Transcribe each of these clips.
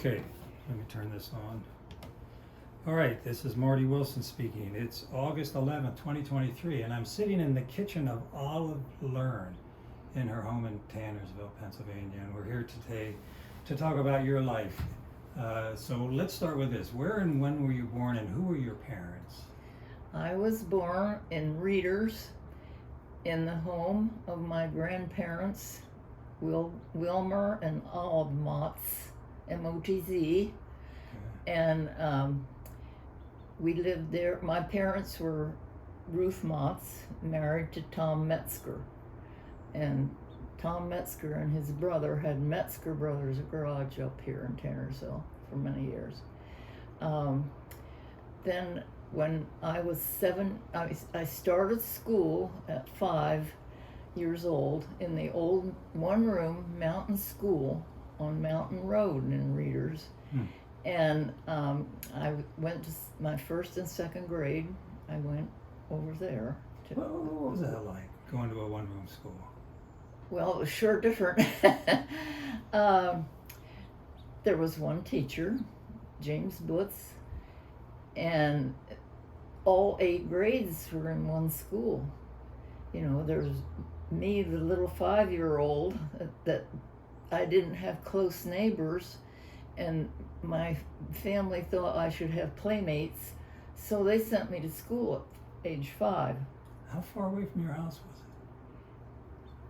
Okay, let me turn this on. All right, this is Marty Wilson speaking. It's August 11th, 2023, and I'm sitting in the kitchen of Olive Learn in her home in Tannersville, Pennsylvania, and we're here today to talk about your life. So let's start with this. Where and when were you born, and who were your parents? I was born in Readers in the home of my grandparents, Wilmer and Olive Motz, M-O-T-Z, and we lived there. My parents were Ruth Motz, married to Tom Metzger, and Tom Metzger and his brother had Metzger Brothers Garage up here in Tannersville for many years. Then when I was 7, I started school at 5 years old in the old one-room mountain school on Mountain Road in Readers. And I went to my first and second grade. I went over there. What was that like, going to a one-room school? Well, it was sure different. There was one teacher, James Butz, and all 8 grades were in one school. You know, there's me, the little 5-year-old, that I didn't have close neighbors, and my family thought I should have playmates, so they sent me to school at age 5. How far away from your house was it?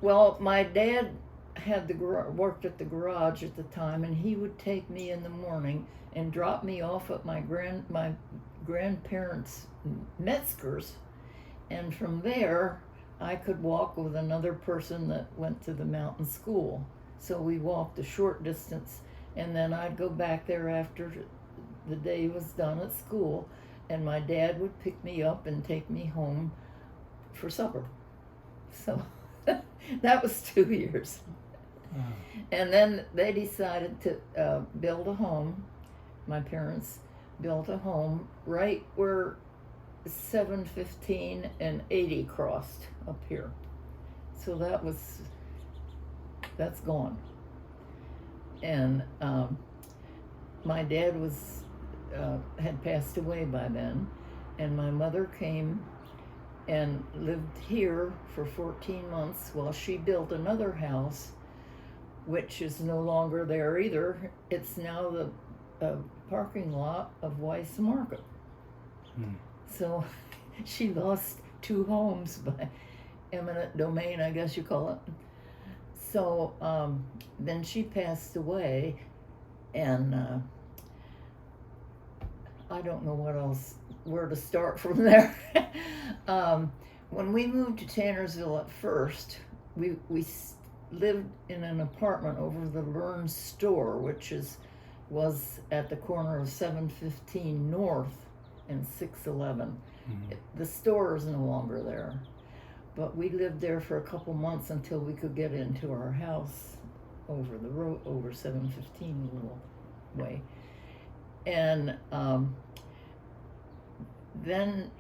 Well, my dad had worked at the garage at the time, and he would take me in the morning and drop me off at my grandparents' Metzger's, and from there I could walk with another person that went to the mountain school. So we walked a short distance, and then I'd go back there after the day was done at school, and my dad would pick me up and take me home for supper. So that was 2 years. Wow. And then they decided to build a home. My parents built a home right where 715 and 80 crossed up here. So that's gone. And my dad had passed away by then, and my mother came and lived here for 14 months while she built another house, which is no longer there either. It's now the parking lot of Weiss Market. So she lost 2 homes by eminent domain, I guess you call it. So then she passed away, and I don't know where to start from there. When we moved to Tannersville at first, we lived in an apartment over the Learn store, which was at the corner of 715 North and 611. The store is no longer there, but we lived there for a couple months until we could get into our house over the road, over 715 a little way. And then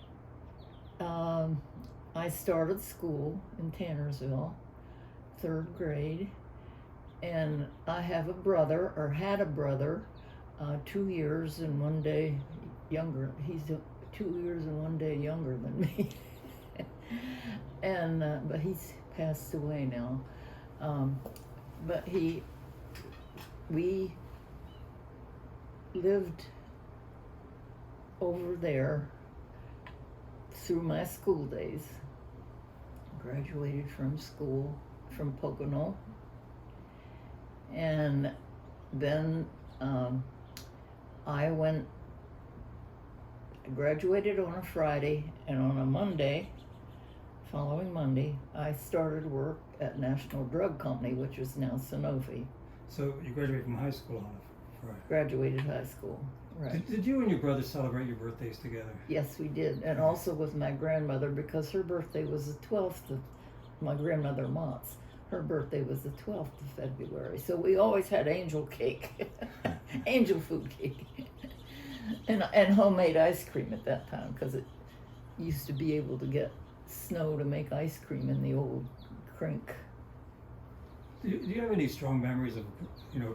I started school in Tannersville, 3rd grade, and I have a brother, or had a brother, 2 years and 1 day younger. He's 2 years and 1 day younger than me. And but he's passed away now. But we lived over there through my school days. Graduated from school from Pocono, and then I graduated on a Friday, and on a following Monday, I started work at National Drug Company, which is now Sanofi. So you graduated from high school on a Friday? Graduated high school, right. Did you and your brother celebrate your birthdays together? Yes, we did, and also with my grandmother, because her birthday was the 12th of, my grandmother Motz, her birthday was the 12th of February, so we always had angel cake, angel food cake, and homemade ice cream at that time, because it used to be able to get snow to make ice cream in the old crink. Do you have any strong memories of,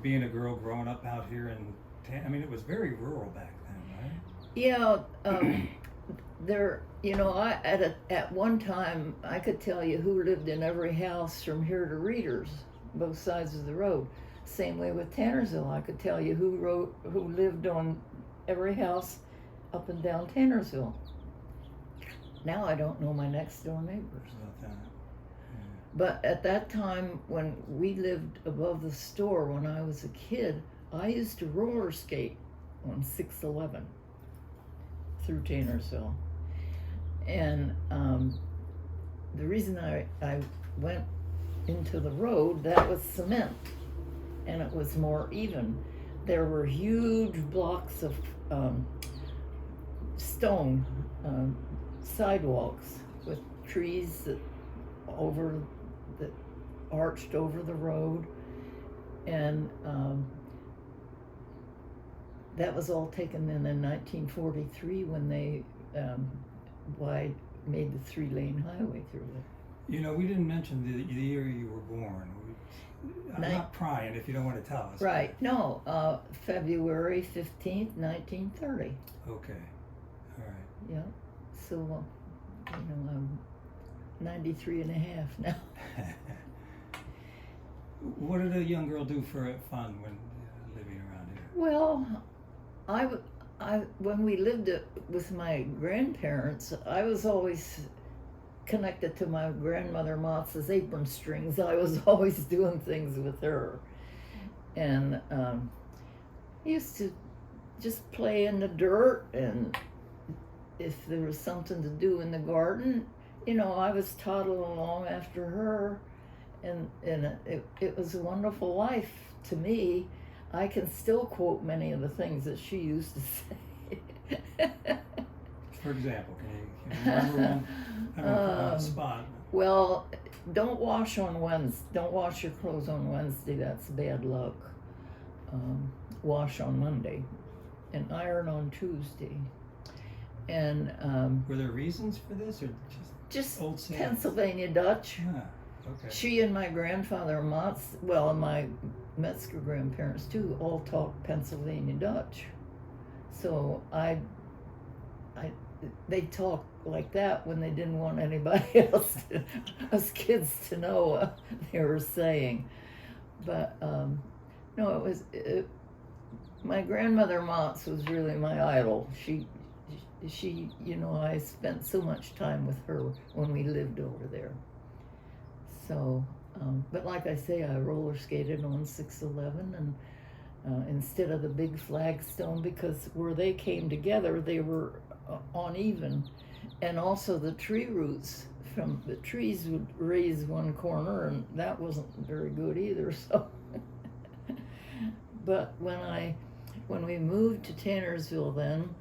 being a girl growing up out here in I mean, it was very rural back then, right? Yeah, there, at one time, I could tell you who lived in every house from here to Readers, both sides of the road. Same way with Tannersville, I could tell you who lived on every house up and down Tannersville. Now I don't know my next door neighbors. About that. But at that time, when we lived above the store, when I was a kid, I used to roller skate on 611 through Tannersville. And the reason I went into the road, that was cement, and it was more even. There were huge blocks of stone sidewalks with trees that arched over the road, and that was all taken in 1943 when they made the 3-lane highway through there. You know, we didn't mention the year you were born. I'm not prying if you don't want to tell us. Right. No, February 15th, 1930. Okay. All right. Yeah. So, I'm 93 and a half now. What did a young girl do for fun when living around here? Well, when we lived with my grandparents, I was always connected to my grandmother Motz's apron strings. I was always doing things with her. And I used to just play in the dirt, and if there was something to do in the garden, I was toddling along after her, and it was a wonderful life to me. I can still quote many of the things that she used to say. For example, can you remember one? I don't know, on the spot. Well, don't wash on Wednesday. Don't wash your clothes on Wednesday. That's bad luck. Wash on Monday, and iron on Tuesday. And were there reasons for this, or just old sayings? Pennsylvania Dutch. Ah, okay. She and my grandfather Motz, well, and my Metzger grandparents too, all talked Pennsylvania Dutch. So they talked like that when they didn't want anybody else, us kids, to know what they were saying. But no, my grandmother Motz was really my idol. She, I spent so much time with her when we lived over there. So, but like I say, I roller skated on 611, and instead of the big flagstone, because where they came together, they were uneven, and also the tree roots from the trees would raise one corner, and that wasn't very good either. So, but when we moved to Tannersville, then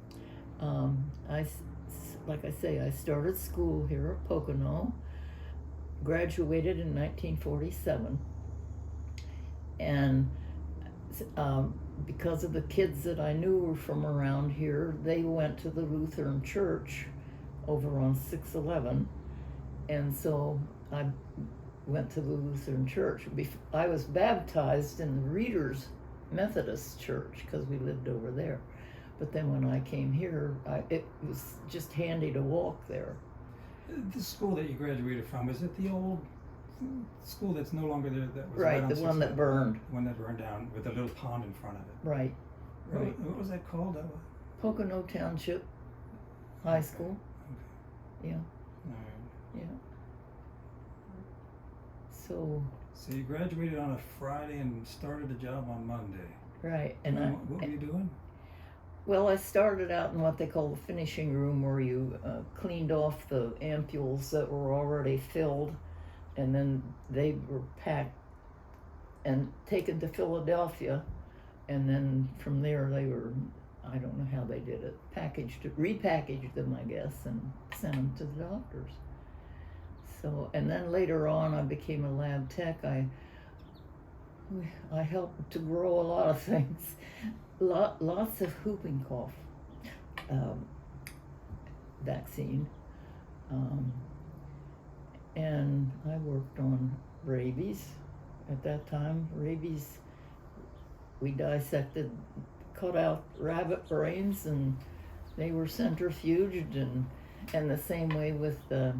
like I say, I started school here at Pocono, graduated in 1947, and because of the kids that I knew were from around here, they went to the Lutheran church over on 611, and so I went to the Lutheran church. I was baptized in the Readers Methodist church because we lived over there, but then when I came here, it was just handy to walk there. The school that you graduated from, is it the old school that's no longer there? That was Right, the one that burned. The one that burned down with a little pond in front of it. Right. Right. What was that called? Pocono Township High School. Okay. Yeah. All right. Yeah. So you graduated on a Friday and started the job on Monday. Right. And what were you doing? Well, I started out in what they call the finishing room, where you cleaned off the ampules that were already filled, and then they were packed and taken to Philadelphia, and then from there they were, I don't know how they did it, repackaged them, I guess, and sent them to the doctors. So, and then later on I became a lab tech. I helped to grow a lot of things. Lots of whooping cough vaccine, and I worked on rabies. At that time, rabies, we dissected cut out rabbit brains, and they were centrifuged, and the same way with the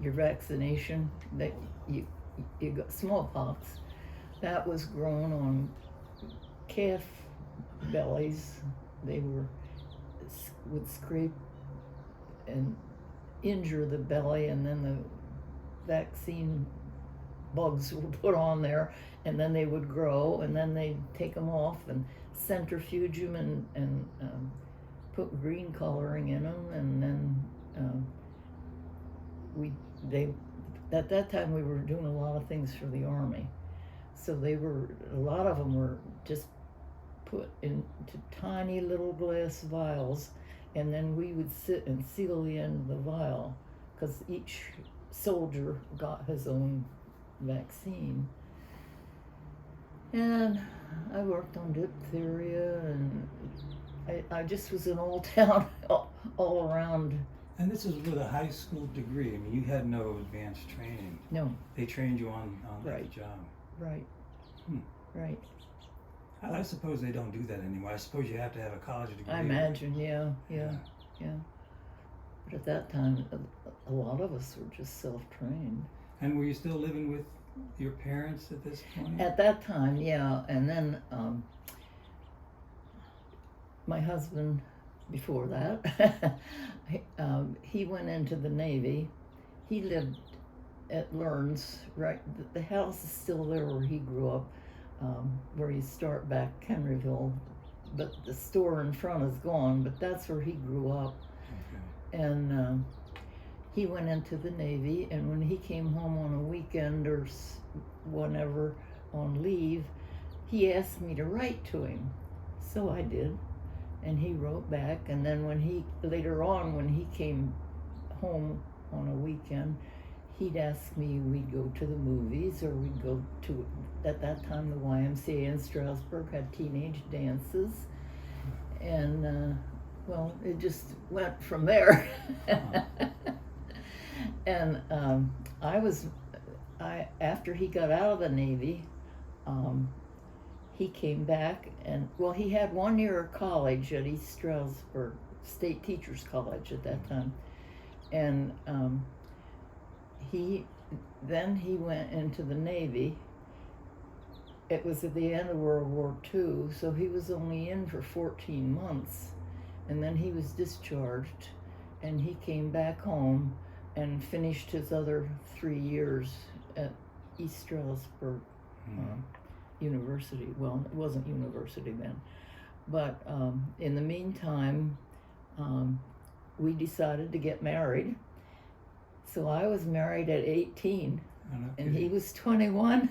your vaccination, that you got smallpox, that was grown on calf bellies. They would scrape and injure the belly, and then the vaccine bugs were put on there, and then they would grow, and then they'd take them off and centrifuge them and put green coloring in them, and then at that time we were doing a lot of things for the Army, so a lot of them were just put into tiny little glass vials, and then we would sit and seal the end of the vial, because each soldier got his own vaccine. And I worked on diphtheria, and I just was an old town all around. And this is with a high school degree. I mean, you had no advanced training. No. They trained you on Right. the job. Right. Hmm. Right. I suppose they don't do that anymore. I suppose you have to have a college degree. I imagine, yeah. But at that time, a lot of us were just self-trained. And were you still living with your parents at this point? At that time, yeah. And then my husband, before that, he went into the Navy. He lived at Learns, right? The house is still there where he grew up, where you start back Henryville, but the store in front is gone, but that's where he grew up. Okay. And he went into the Navy, and when he came home on a weekend or whenever on leave, he asked me to write to him. So I did, and he wrote back. And then later on when he came home on a weekend, he'd ask me, we'd go to the movies, or we'd go to, at that time, the YMCA in Stroudsburg had teenage dances. And well, it just went from there. And after he got out of the Navy, he came back, and well, he had 1 year of college at East Stroudsburg State Teachers College at that time, and he went into the Navy. It was at the end of World War II, so he was only in for 14 months, and then he was discharged, and he came back home and finished his other 3 years at East Stroudsburg University. Well, it wasn't university then, but in the meantime, we decided to get married. So I was married at 18, and he was 21.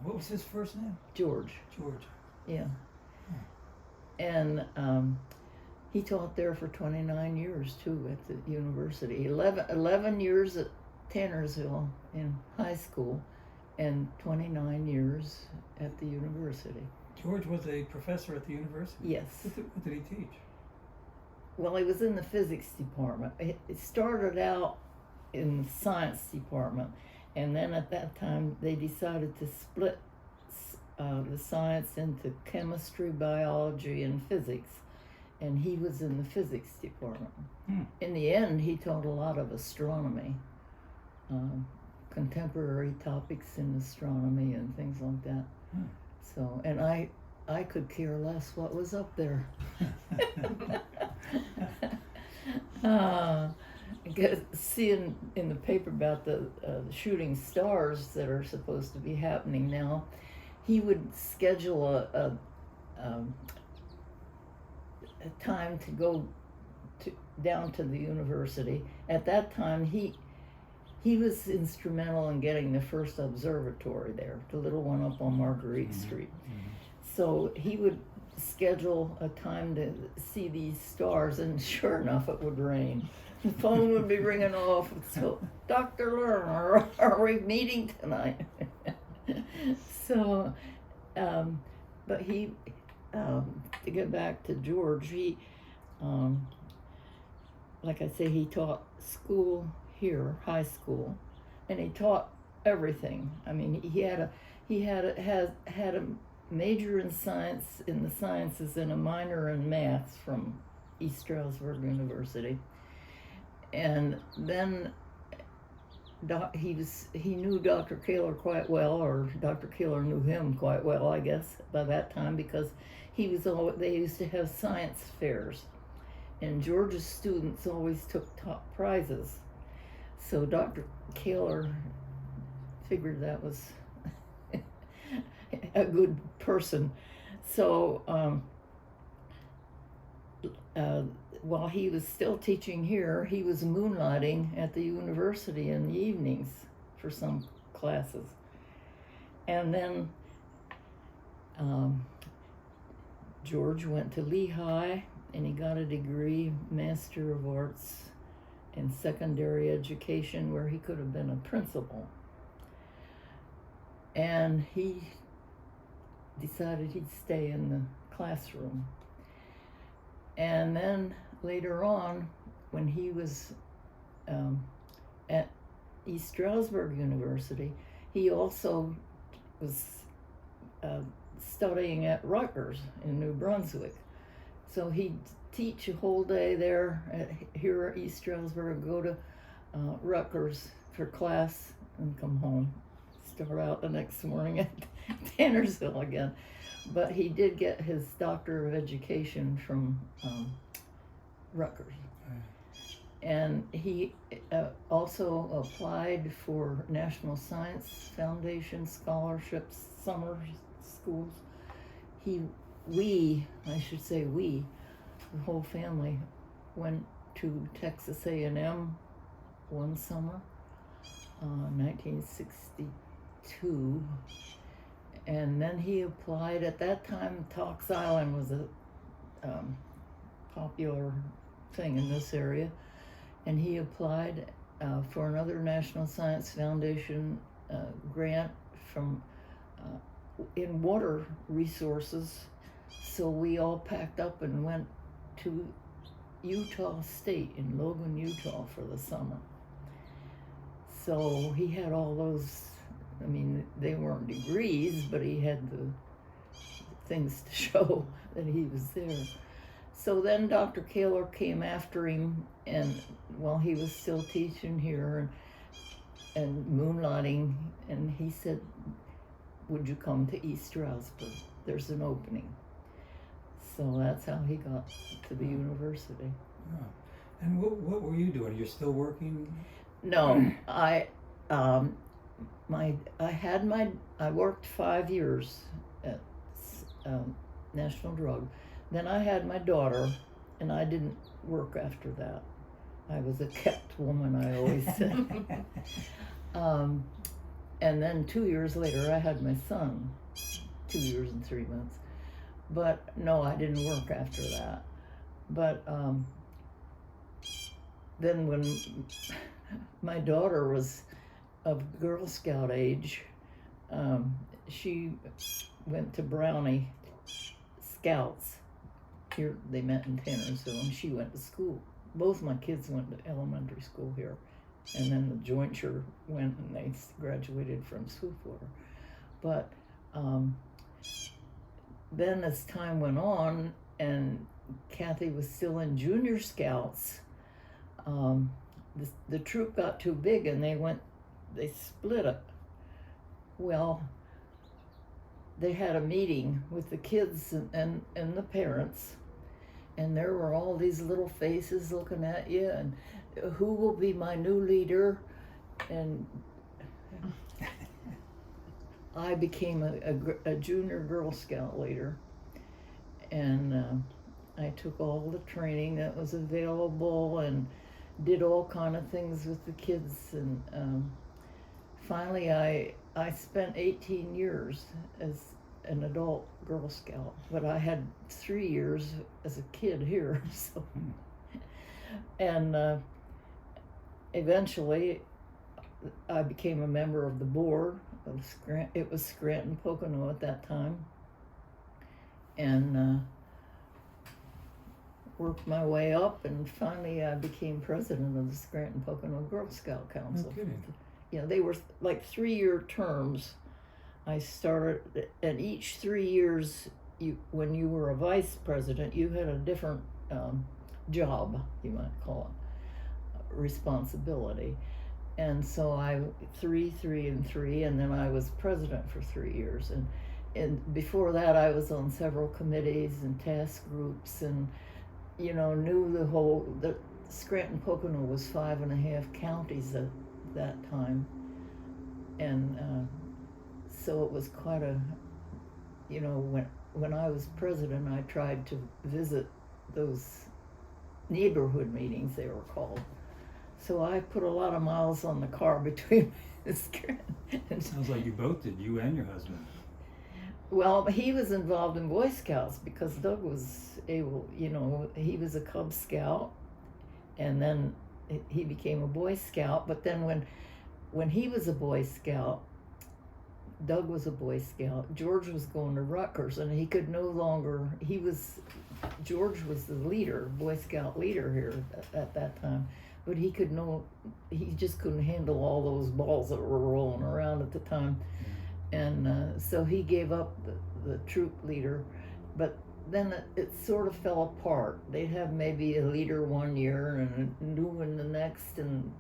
What was his first name? George. George. Yeah. And he taught there for 29 years too at the university. 11 years at Tannersville in high school, and 29 years at the university. George was a professor at the university? Yes. What did he teach? Well, he was in the physics department. It started out in the science department, and then at that time they decided to split the science into chemistry, biology, and physics, and he was in the physics department. In the end, he taught a lot of astronomy, contemporary topics in astronomy and things like that. So, and I could care less what was up there. Seeing in the paper about the shooting stars that are supposed to be happening now, he would schedule a time to go down to the university. At that time, he was instrumental in getting the first observatory there, the little one up on Marguerite Street. So he would schedule a time to see these stars, and sure enough, it would rain. The phone would be ringing off. So, Dr. Lerner, are we meeting tonight? So, but he, to get back to George, he, like I say, he taught school here, high school, and he taught everything. I mean, he had a major in science, in the sciences, and a minor in math from East Stroudsburg University. And then he knew Dr. Kaler quite well, or Dr. Kaler knew him quite well, I guess, by that time, because they used to have science fairs, and Georgia's students always took top prizes. So Dr. Kaler figured that was a good person. So while he was still teaching here, he was moonlighting at the university in the evenings for some classes. And then George went to Lehigh, and he got a degree, Master of Arts in Secondary Education, where he could have been a principal. And he decided he'd stay in the classroom. And then later on, when he was at East Stroudsburg University, he also was studying at Rutgers in New Brunswick. So he'd teach a whole day there here at East Stroudsburg, go to Rutgers for class, and come home. Start out the next morning at Tannersville again. But he did get his Doctor of Education from Rutgers. And he also applied for National Science Foundation scholarships, summer schools. We, the whole family, went to Texas A&M one summer, 1962. And then he applied. At that time, Tox Island was a popular thing in this area. And he applied for another National Science Foundation grant from in water resources. So we all packed up and went to Utah State in Logan, Utah for the summer. So he had all those, I mean, they weren't degrees, but he had the things to show that he was there. So then Dr. Kaler came after him, and while he was still teaching here and moonlighting, and he said, "Would you come to East Stroudsburg? There's an opening." So that's how he got to the university. Oh. And what were you doing? You're still working? No, I worked 5 years at National Drug. Then I had my daughter, and I didn't work after that. I was a kept woman, I always said. And then 2 years later, I had my son, 2 years and 3 months. But no, I didn't work after that. But then when my daughter was of Girl Scout age, she went to Brownie Scouts. Here they met in Tannersville, and she went to school. Both my kids went to elementary school here, and then the jointure went and they graduated from Swiftwater. But then as time went on, and Kathy was still in Junior Scouts, the troop got too big, and they split it. Well, they had a meeting with the kids and the parents, and there were all these little faces looking at you, and who will be my new leader? And I became a junior Girl Scout leader, and I took all the training that was available and did all kind of things with the kids, and finally I spent 18 years as an adult Girl Scout, but I had 3 years as a kid here, so. And eventually I became a member of the board of it was Scranton-Pocono at that time, and worked my way up, and finally I became president of the Scranton-Pocono Girl Scout Council. No kidding. You know, they were like 3-year terms, I started, and each 3 years, when you were a vice president, you had a different job, you might call it, responsibility. And so I 3, 3, and 3, and then I was president for 3 years. And before that, I was on several committees and task groups, and knew the Scranton-Pocono was 5.5 counties at that time, and so it was quite a, when I was president, I tried to visit those neighborhood meetings, they were called. So I put a lot of miles on the car between Scranton. Sounds like you both did, you and your husband. Well, he was involved in Boy Scouts because Doug was able, he was a Cub Scout, and then he became a Boy Scout. But then when he was a Boy Scout, Doug was a Boy Scout, George was going to Rutgers, and he could no longer, George was the leader, Boy Scout leader here at that time, but he just couldn't handle all those balls that were rolling around at the time. And so he gave up the troop leader, but then it sort of fell apart. They'd have maybe a leader one year and a new one the next, and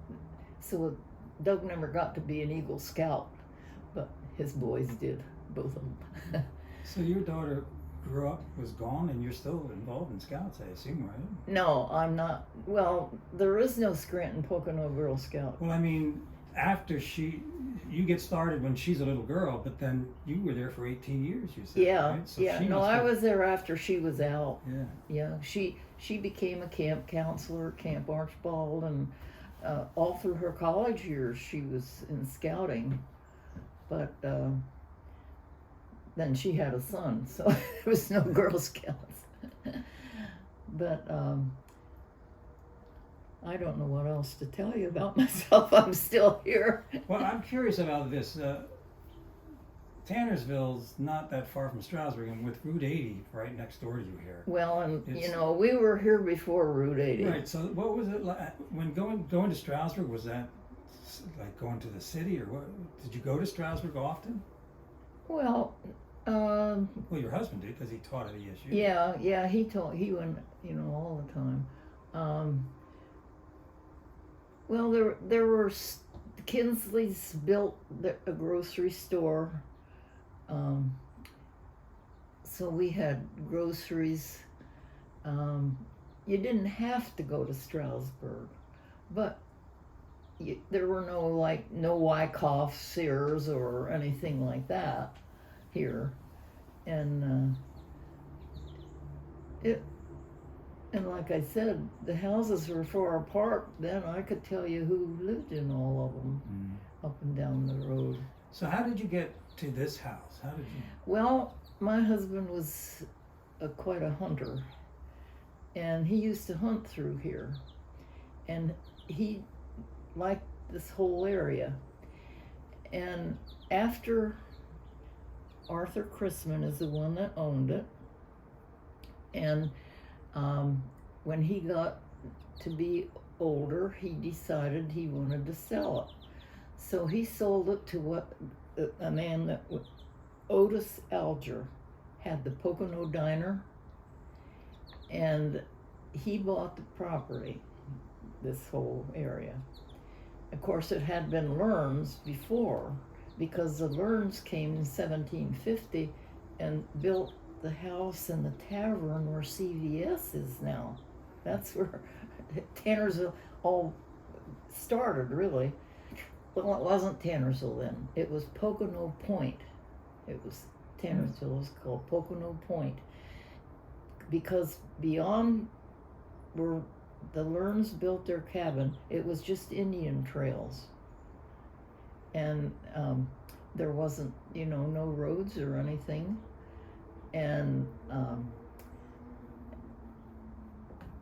so Doug never got to be an Eagle Scout, but his boys did, both of them. So your daughter grew up, was gone, and you're still involved in Scouts, I assume, right? No, I'm not. Well, there is no Scranton-Pocono Girl Scout. Well, I mean, after you get started when she's a little girl, but then you were there for 18 years, you said, Yeah, right? So yeah. No, I was there after she was out. Yeah. Yeah, she became a camp counselor at Camp Archibald, and all through her college years she was in scouting. But then she had a son, so there was no Girl Scouts. But I don't know what else to tell you about myself. I'm still here. Well, I'm curious about this. Tannersville's not that far from Stroudsburg, and with Route 80 right next door to you here. Well, and we were here before Route 80. Right. So, what was it like when going to Stroudsburg? Was that like going to the city, or what? Did you go to Stroudsburg often? Well, well, your husband did because he taught at ESU. Yeah, he went, all the time. Well, there were Kinsley's built a grocery store, so we had groceries. You didn't have to go to Stroudsburg, but there were no Wyckoff, Sears, or anything like that here, and and like I said, the houses were far apart. Then I could tell you who lived in all of them, up and down the road. So how did you get to this house? How did you? Well, my husband was quite a hunter, and he used to hunt through here, and he liked this whole area. And after Arthur Chrisman is the one that owned it, and when he got to be older, he decided he wanted to sell it. So he sold it to a man that Otis Alger had the Pocono Diner, and he bought the property, this whole area. Of course, it had been Learns before, because the Learns came in 1750 and built the house and the tavern where CVS is now. That's where Tannersville all started, really. Well, it wasn't Tannersville then. It was Pocono Point. It was Tannersville was called Pocono Point, because beyond where the Learns built their cabin, it was just Indian trails, and there wasn't, no roads or anything, and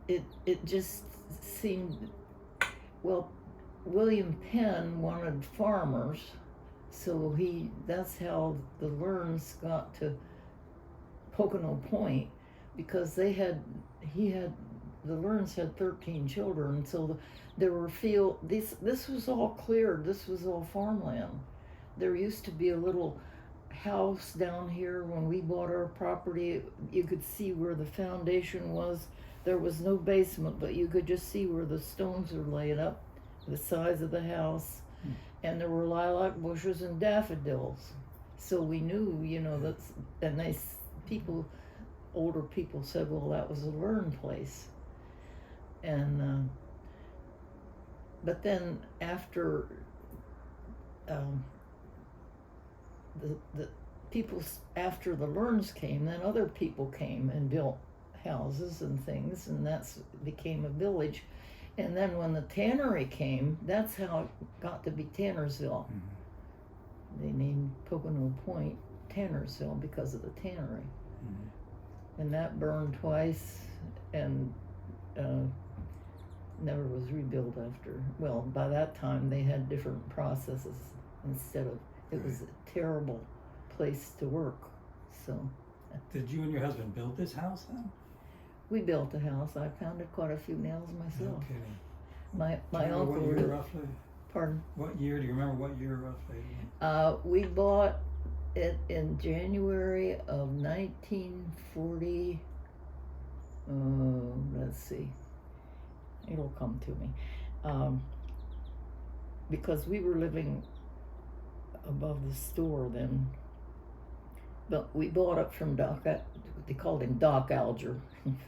it just seemed, well, William Penn wanted farmers, so that's how the Learns got to Pocono Point, because the Learns had 13 children, so there were this was all cleared, this was all farmland. There used to be a little house down here, when we bought our property, you could see where the foundation was. There was no basement, but you could just see where the stones were laid up, the size of the house. And there were lilac bushes and daffodils. So we knew, that's, and older people said, well, that was a learn place. And, but then after, the people, after the Learns came, then other people came and built houses and things, and that's became a village. And then when the tannery came, that's how it got to be Tannersville. They named Pocono Point Tannersville because of the tannery. And that burned twice and never was rebuilt after. Well, by that time they had different processes instead of, it was a terrible place to work. So. Did you and your husband build this house then? We built a house. I pounded quite a few nails myself. No kidding. My uncle. What year roughly? Pardon? What year? Do you remember what year roughly? We bought it in January of 1940. Let's see. It'll come to me. Because we were living above the store then. But we bought it from Doc. They called him Doc Alger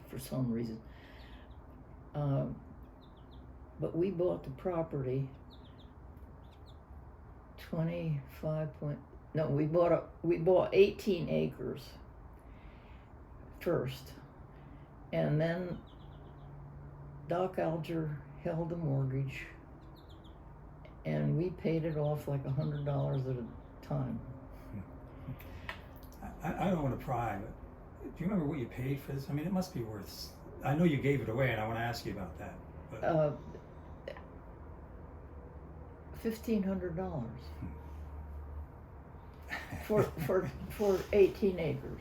for some reason. But we bought the property we bought 18 acres first. And then Doc Alger held the mortgage and we paid it off like $100 at a time. I don't want to pry, but do you remember what you paid for this? I mean, it must be worth, I know you gave it away and I want to ask you about that. But $1,500 for 18 acres.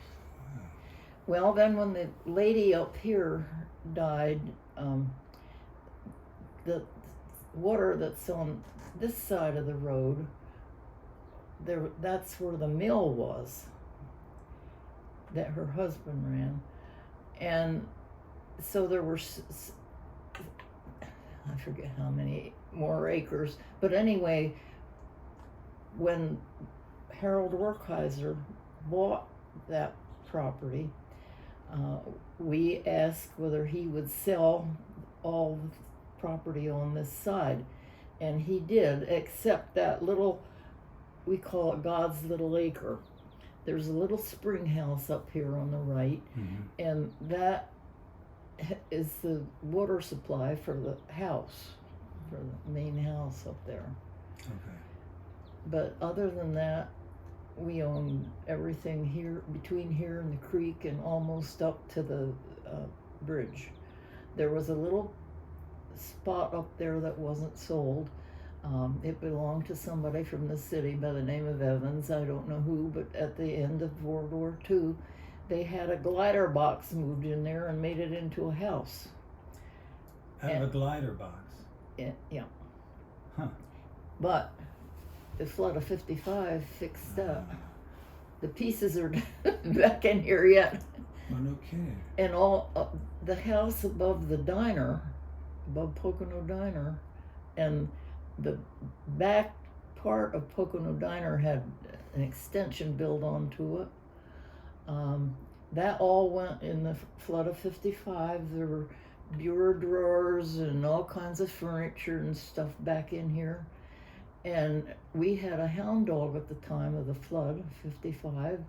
Well, then when the lady up here died, the water that's on this side of the road, that's where the mill was that her husband ran. And so there were, I forget how many more acres, but anyway, when Harold Werkheiser bought that property, we asked whether he would sell all the property on this side, and he did, except that little, we call it God's little acre. There's a little spring house up here on the right, and that is the water supply for the house, for the main house up there. Okay. But other than that, we own everything here, between here and the creek and almost up to the bridge. There was a little spot up there that wasn't sold. It belonged to somebody from the city by the name of Evans. I don't know who, but at the end of World War II, they had a glider box moved in there and made it into a house. Out of a glider box? Yeah. Huh. But the flood of 55 fixed that. The pieces are back in here yet. Oh, no kidding. And all the house above the diner, above Pocono Diner, and the back part of Pocono Diner had an extension built onto it. That all went in the flood of 55. There were bureau drawers and all kinds of furniture and stuff back in here. And we had a hound dog at the time of the flood of 55.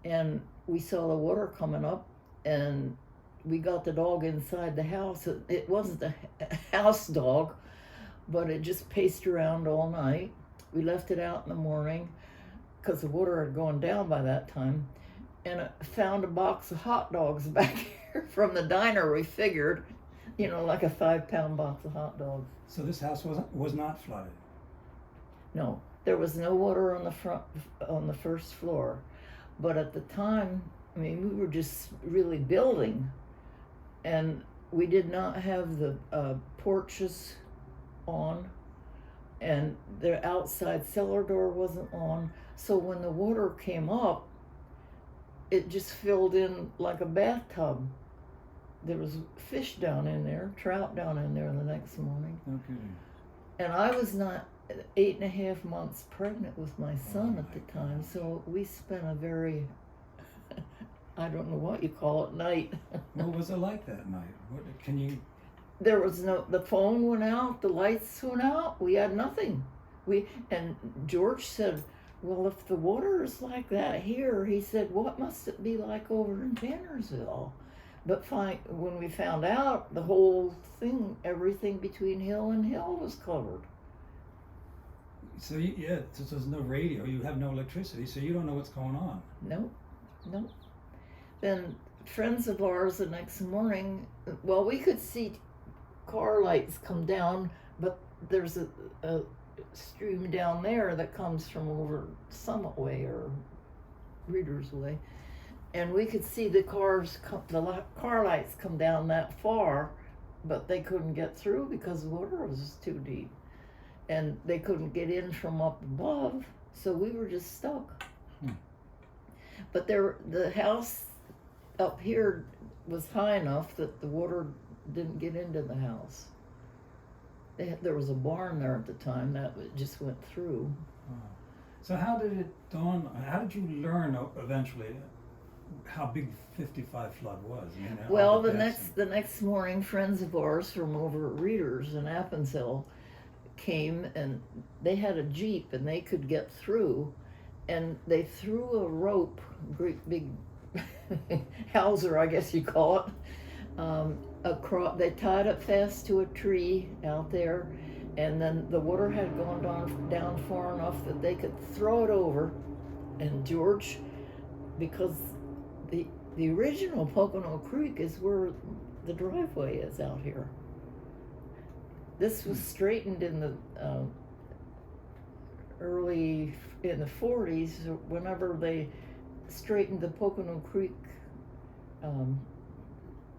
And we saw the water coming up and we got the dog inside the house. It wasn't a house dog, but it just paced around all night. We left it out in the morning because the water had gone down by that time, and it found a box of hot dogs back here from the diner. We figured, like a 5-pound box of hot dogs. So this house was not flooded? No, there was no water on the first floor, but at the time, we were just really building, and we did not have the porches on. and the outside cellar door wasn't on. So when the water came up, it just filled in like a bathtub. There was fish down in there, trout down in there the next morning. No kidding. And I was not 8.5 months pregnant with my son Oh at the my time, gosh. so we spent a very, I don't know what you call it, night. What was it like that night? What can you? There was the phone went out, the lights went out, we had nothing. And George said, well, if the water is like that here, he said, what must it be like over in Tannersville? But when we found out, the whole thing, everything between hill and hill was covered. So since there's no radio, you have no electricity, so you don't know what's going on. Nope. Then friends of ours the next morning, well, we could see car lights come down, but there's a stream down there that comes from over Summit Way or Reader's Way, and we could see the car lights come down that far, but they couldn't get through because the water was too deep, and they couldn't get in from up above, so we were just stuck. But the house up here was high enough that the water didn't get into the house. There was a barn there at the time that just went through. So how did it dawn? How did you learn eventually how big 55 flood was? I mean, Well, the next morning, friends of ours from over at Readers in Appensville came, and they had a Jeep and they could get through, and they threw a rope, great big hawser, I guess you call it, across. They tied it fast to a tree out there, and then the water had gone down far enough that they could throw it over. And George, because the original Pocono Creek is where the driveway is out here. This was straightened in the early in the 40s. Whenever they straightened the Pocono Creek,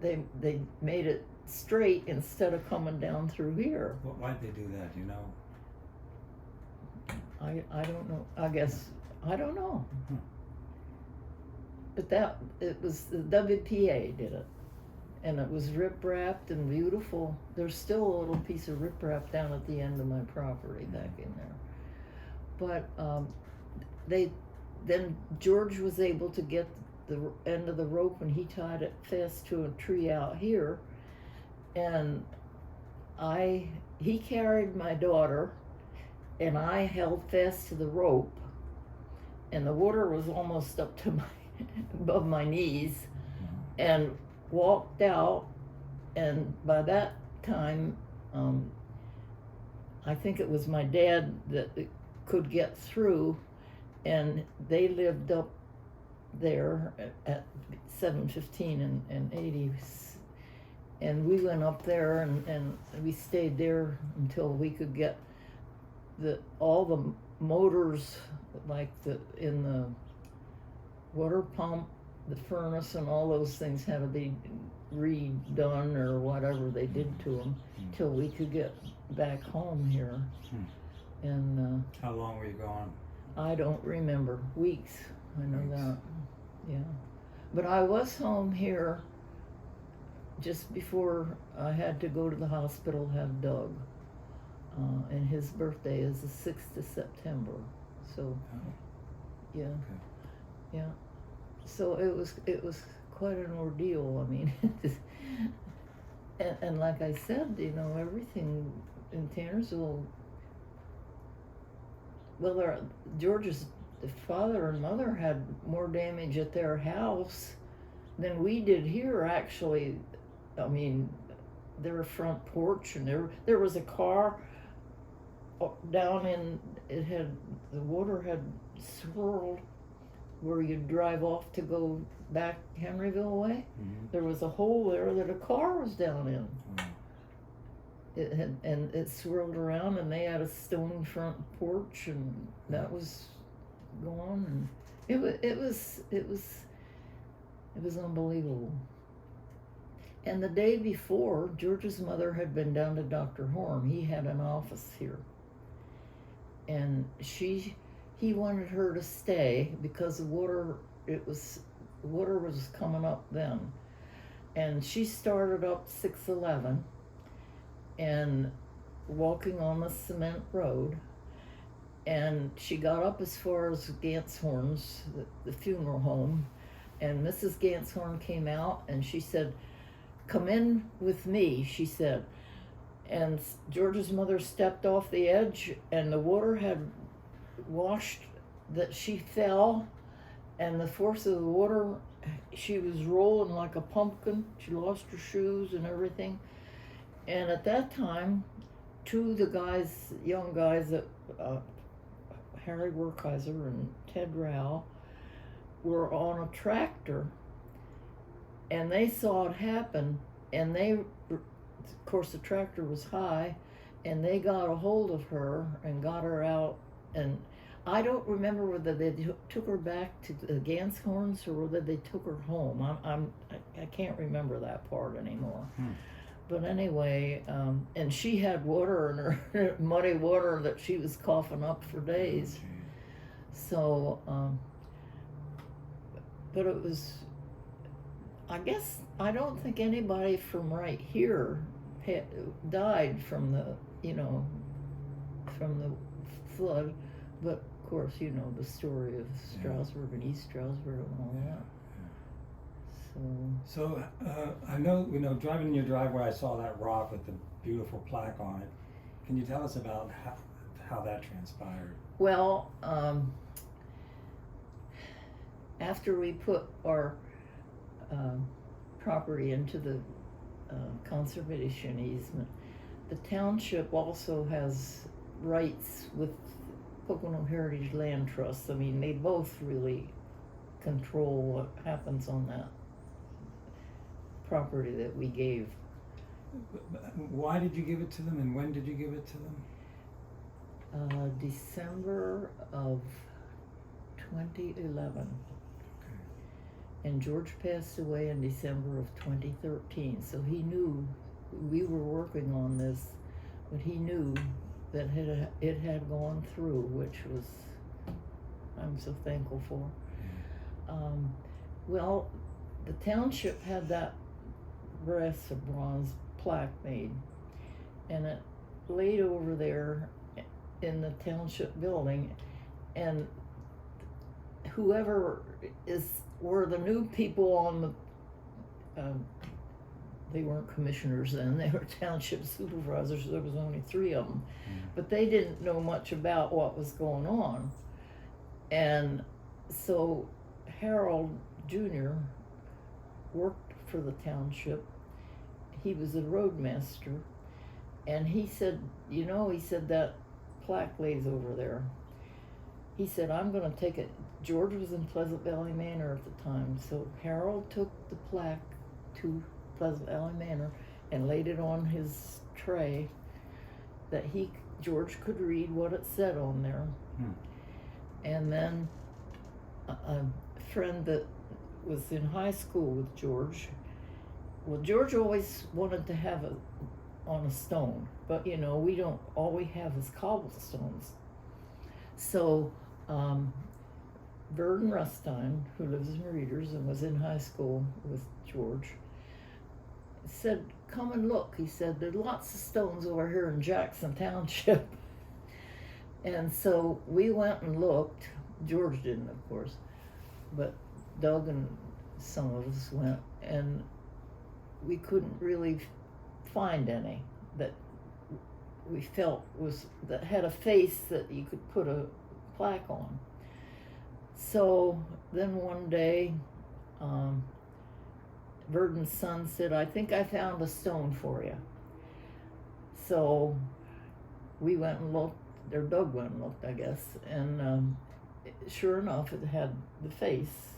they made it straight instead of coming down through here. Why'd they do that? You know? I don't know. I don't know. But it was the WPA did it, and it was rip-wrapped and beautiful. There's still a little piece of rip-wrap down at the end of my property back in there. But then George was able to get the end of the rope, and he tied it fast to a tree out here, and he carried my daughter, and I held fast to the rope, and the water was almost up to above my knees, and walked out. And by that time, I think it was my dad that could get through, and they lived up there at 715 and 80, and we went up there, and we stayed there until we could get all the motors, like in the water pump, the furnace, and all those things had to be redone or whatever they did to them till we could get back home here. And how long were you gone? I don't remember. Weeks. I know that. Yeah. But I was home here just before I had to go to the hospital to have Doug. And his birthday is the 6th of September. So, yeah. Okay. Yeah. So it was quite an ordeal. I mean, and like I said, you know, everything in Tannersville. Well, George's father and mother had more damage at their house than we did here, actually. I mean, their front porch, and there was a car down in, the water had swirled where you drive off to go back Henryville way. There was a hole there that a car was down in. It swirled around, and they had a stone front porch, and that was gone, and it was unbelievable. And the day before, George's mother had been down to Dr. Horn. He had an office here, and he wanted her to stay because the water was coming up then, and she started up 611 and walking on the cement road, and she got up as far as Ganshorn's, the funeral home, and Mrs. Ganshorn came out and she said, "Come in with me," she said. And George's mother stepped off the edge, and the water had washed that she fell, and the force of the water, she was rolling like a pumpkin. She lost her shoes and everything. And at that time, two of the guys, young guys, that Harry Werkheiser and Ted Rao, were on a tractor, and they saw it happen, and of course the tractor was high, and they got a hold of her and got her out. And I don't remember whether they took her back to the Ganshorns or whether they took her home. I can't remember that part anymore. But anyway, and she had water in her, muddy water that she was coughing up for days. So, but it was, I guess, I don't think anybody from right here died from the, from the flood. But of course, the story of Stroudsburg and East Stroudsburg and all that. So I know, driving in your driveway, I saw that rock with the beautiful plaque on it. Can you tell us about how that transpired? Well, after we put our property into the conservation easement, the township also has rights with Pocono Heritage Land Trust. I mean, they both really control what happens on that property that we gave. Why did you give it to them, and when did you give it to them? December of 2011. Okay. And George passed away in December of 2013. So he knew we were working on this, but he knew that it had gone through, which was, I'm so thankful for. Well, the township had that brass or bronze plaque made, and it laid over there in the township building, and whoever were the new people on the, they weren't commissioners then, they were township supervisors. There was only 3 of them, but they didn't know much about what was going on. And so Harold Jr. worked for the township. He was a roadmaster, and he said, he said, that plaque lays over there. He said, I'm going to take it. George was in Pleasant Valley Manor at the time, so Harold took the plaque to Pleasant Valley Manor and laid it on his tray that George could read what it said on there. And then a friend that was in high school with George, well, George always wanted to have it on a stone, but we don't, all we have is cobblestones. So Verdon Rustine, who lives in Readers and was in high school with George, said, come and look. He said, there's lots of stones over here in Jackson Township. And so we went and looked. George didn't, of course, but Doug and some of us went, and we couldn't really find any that we felt that had a face that you could put a plaque on. So then one day, Verdon's son said, I think I found a stone for you. So we went and looked, or Doug went and looked, I guess, and sure enough, it had the face.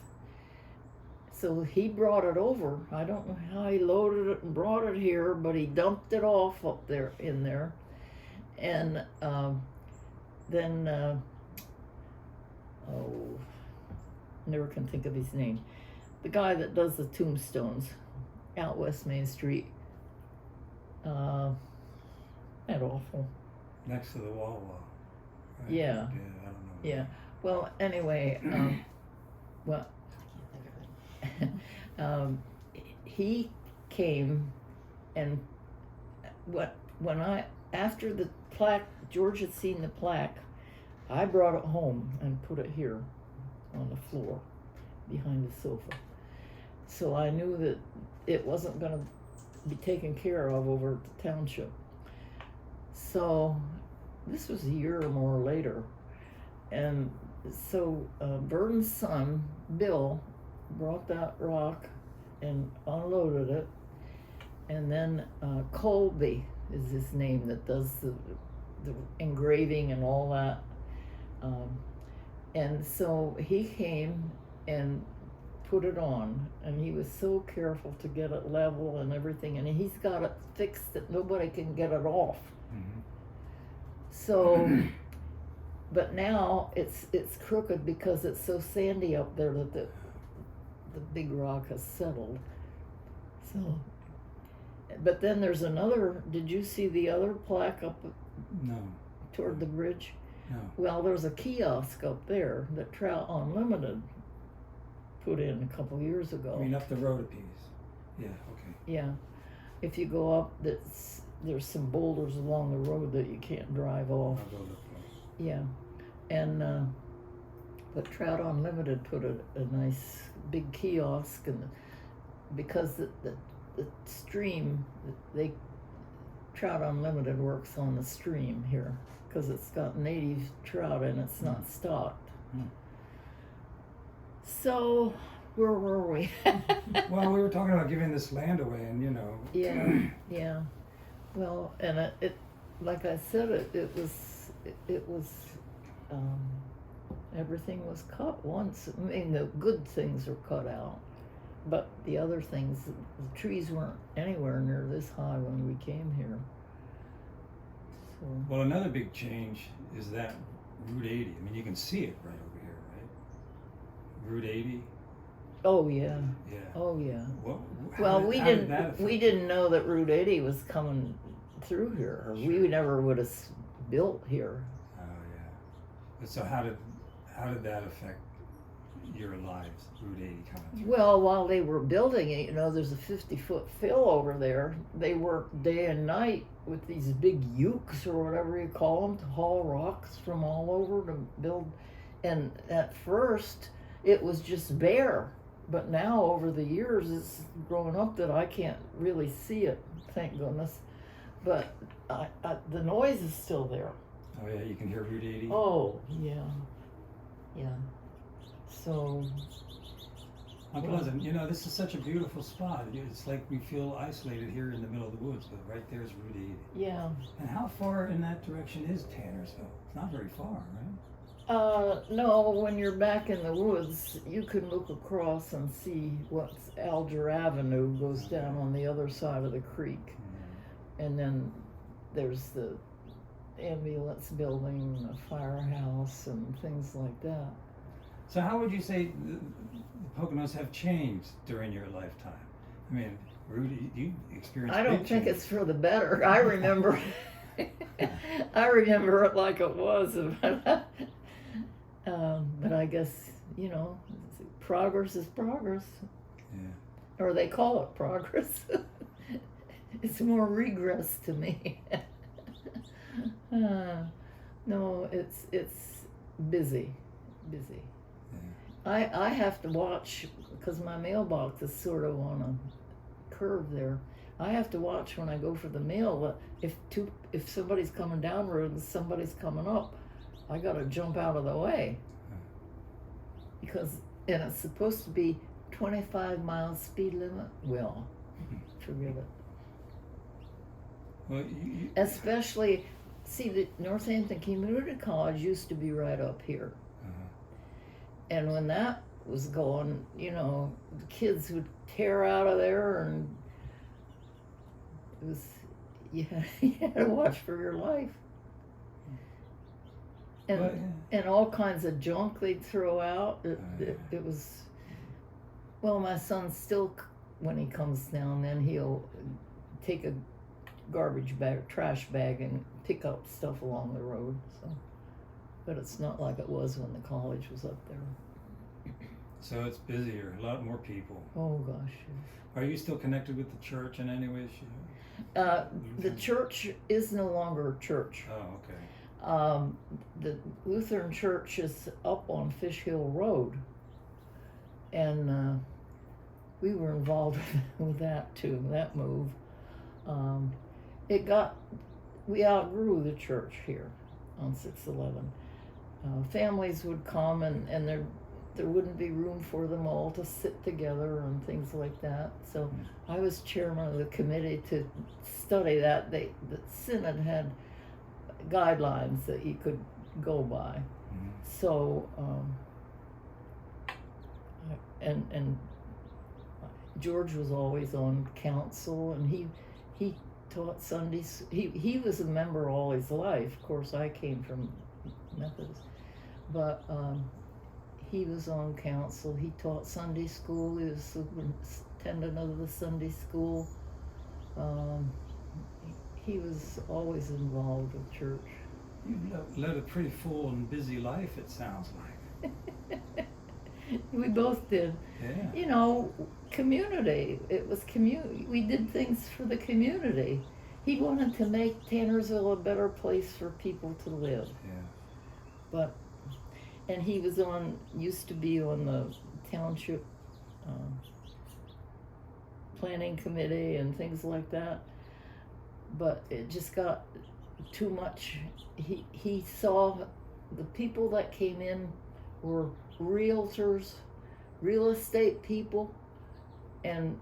So he brought it over. I don't know how he loaded it and brought it here, but he dumped it off up there in there. And then, never can think of his name. The guy that does the tombstones out West Main Street. That awful. Next to the Wawa. right? Yeah. Yeah, I don't know. Yeah. Well, anyway, well, he came and after the plaque, George had seen the plaque, I brought it home and put it here on the floor behind the sofa. So I knew that it wasn't going to be taken care of over at the township. So this was a year or more later. And so Vern's son, Bill, brought that rock and unloaded it. And then Colby is his name that does the engraving and all that. And so he came and put it on, and he was so careful to get it level and everything, and he's got it fixed that nobody can get it off. Mm-hmm. So, but now it's crooked because it's so sandy up there that the big rock has settled. So, but then there's another. Did you see the other plaque up No. toward the bridge? No. Well, there's a kiosk up there that Trout Unlimited put in a couple years ago. I mean, up the road a piece. Yeah. Okay. Yeah, if you go up, there's some boulders along the road that you can't drive off. I'll go look close. Yeah, and but Trout Unlimited put a nice big kiosk, and because the stream, Trout Unlimited works on the stream here because it's got native trout and it's not stocked. Hmm. So where were we? Well, we were talking about giving this land away, and you know. Yeah. Well, and it like I said, it was everything was cut once. I mean, the good things were cut out, but the other things, the trees weren't anywhere near this high when we came here. So. Well, another big change is that Route 80. I mean, you can see it right over here, right? Route 80. Oh yeah. Yeah. Oh yeah. Well, we didn't know that Route 80 was coming through here. Or Sure. We never would have built here. Oh yeah. But so how did that affect your lives? Route 80 coming through. Well, while they were building it, there's a 50-foot fill over there. They worked day and night with these big ukes or whatever you call them to haul rocks from all over to build. And at first, it was just bare. But now, over the years, it's grown up that I can't really see it, thank goodness. But the noise is still there. Oh yeah, you can hear Route 80. Oh, yeah. Yeah. So... Unpleasant. This is such a beautiful spot. It's like we feel isolated here in the middle of the woods, but right there is Route 80. Yeah. And how far in that direction is Tannersville? It's not very far, right? No, when you're back in the woods, you can look across and see what's Alger Avenue goes down on the other side of the creek. Mm-hmm. And then there's the ambulance building, the firehouse, and things like that. So how would you say the Poconos have changed during your lifetime? I mean, Rudy, you experienced I don't big think change. it's for the better. I remember I remember it like it was. But I guess, progress is progress. Yeah. Or they call it progress. It's more regress to me. No, it's busy. Yeah. I have to watch, because my mailbox is sort of on a curve there. I have to watch when I go for the mail. If somebody's coming down the road and somebody's coming up, I gotta jump out of the way. And it's supposed to be 25 miles speed limit. Well, forget it. Well, Especially, see, the Northampton Community College used to be right up here. And when that was going, the kids would tear out of there, and it was, you had to watch for your life. And all kinds of junk they'd throw out. It was, well, my son still, when he comes down, then he'll take a garbage bag, trash bag, and pick up stuff along the road. So but it's not like it was when the college was up there. So it's busier, a lot more people. Oh gosh. Are you still connected with the church in any way? The church is no longer a church. Oh, okay. The Lutheran church is up on Fish Hill Road, and we were involved with that too, that move. We outgrew the church here on 611. Families would come and there wouldn't be room for them all to sit together and things like that. So I was chairman of the committee to study that. The synod had guidelines that you could go by. Mm-hmm. So, and George was always on council, and he taught Sundays. He was a member all his life. Of course, I came from Methodist, but he was on council. He taught Sunday school. He was superintendent of the Sunday school. He was always involved with church. You've led a pretty full and busy life, it sounds like. We both did. Yeah. You know, community. It was community. We did things for the community. He wanted to make Tannersville a better place for people to live. Yeah. And he was used to be on the Township planning committee and things like that. But it just got too much. He saw the people that came in were realtors, real estate people, and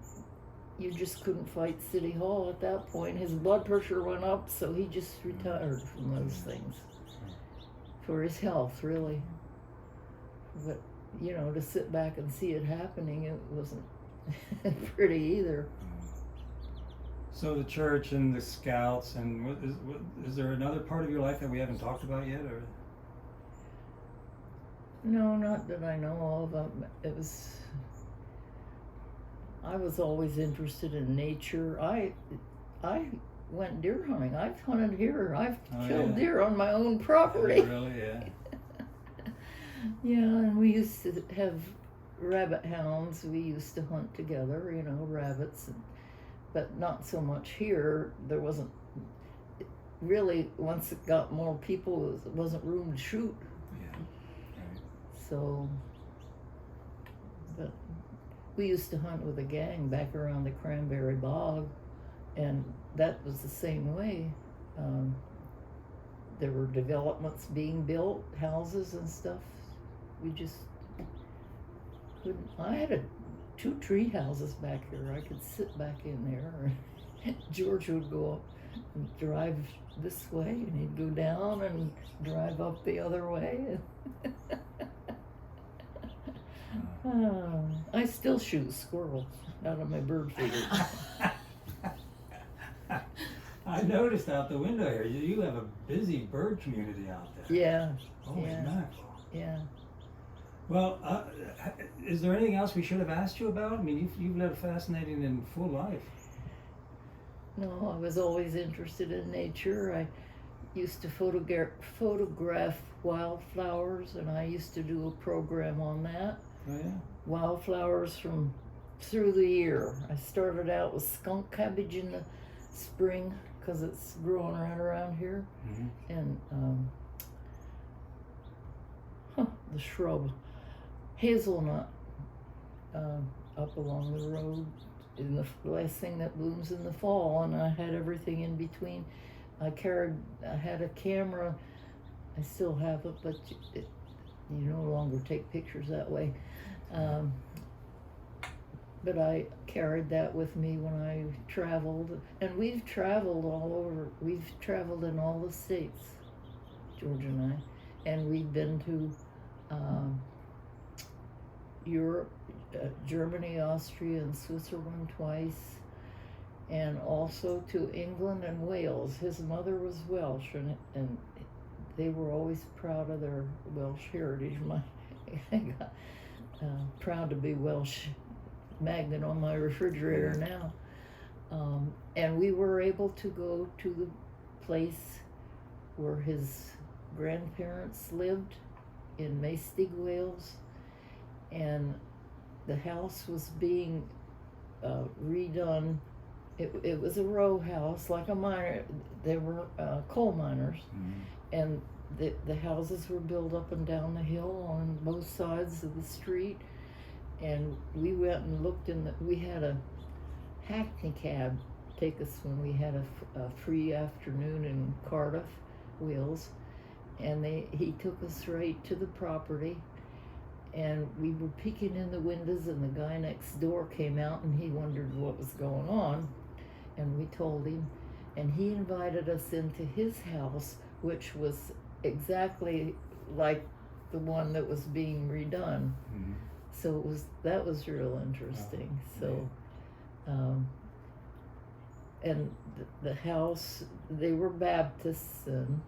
you just couldn't fight City Hall at that point. His blood pressure went up, so he just retired from those things for his health, really. But, you know, to sit back and see it happening, it wasn't pretty either. So the church and the scouts, and is there another part of your life that we haven't talked about yet, or? No, not that I know of. I was always interested in nature. I went deer hunting. I've hunted here. I've killed deer on my own property. Oh, really? Yeah. Yeah, and we used to have rabbit hounds. We used to hunt together, you know, rabbits, but not so much here. There wasn't really, once it got more people, there wasn't room to shoot. Yeah. Right. So, but we used to hunt with a gang back around the Cranberry Bog, and that was the same way. There were developments being built, houses and stuff. We just couldn't. I had 2 tree houses back here. I could sit back in there. And George would go up and drive this way, and he'd go down and drive up the other way. I still shoot squirrels out of my bird feeder. I noticed out the window here, you have a busy bird community out there. Yeah. Holy mackerel. Yeah. Well, is there anything else we should have asked you about? I mean, you've led a fascinating and full life. No, I was always interested in nature. I used to photograph wildflowers, and I used to do a program on that. Oh, yeah? Wildflowers from through the year. I started out with skunk cabbage in the spring because it's growing right around here, and the shrub hazelnut up along the road in the last thing that blooms in the fall, and I had everything in between. I had a camera. I still have it, but you no longer take pictures that way. But I carried that with me when I traveled, and we've traveled all over. We've traveled in all the states, George and I, and we've been to Europe, Germany, Austria, and Switzerland twice, and also to England and Wales. His mother was Welsh, and they were always proud of their Welsh heritage. I got proud to be Welsh magnet on my refrigerator now. And we were able to go to the place where his grandparents lived in Maestig, Wales, and the house was being redone. It was a row house, like a miner. There were coal miners, and the houses were built up and down the hill on both sides of the street. And we went and looked we had a hackney cab take us when we had a free afternoon in Cardiff, Wales, and he took us right to the property, and we were peeking in the windows, and the guy next door came out, and he wondered what was going on, and we told him, and he invited us into his house, which was exactly like the one that was being redone. So that was real interesting. And the house, they were Baptists, and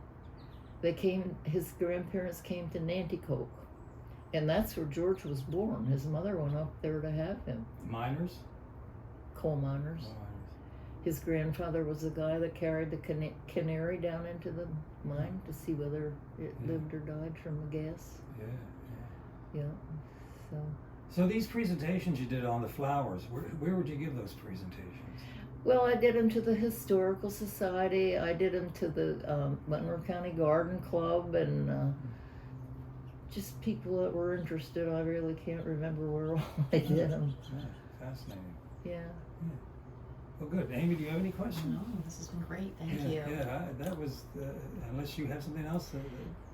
his grandparents came to Nanticoke, and that's where George was born. His mother went up there to have him. Miners? Coal miners. His grandfather was the guy that carried the canary down into the mine to see whether it lived or died from the gas. Yeah. So these presentations you did on the flowers, where would you give those presentations? Well, I did them to the Historical Society. I did them to the Monroe County Garden Club, and just people that were interested. I really can't remember where all I did them. Yeah, fascinating. Yeah. Well, good. Amy, do you have any questions? No, this has been great. Thank you. Yeah, that was, unless you have something else.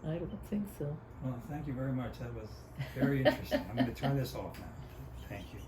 I don't think so. Well, thank you very much. That was very interesting. I'm going to turn this off now. Thank you.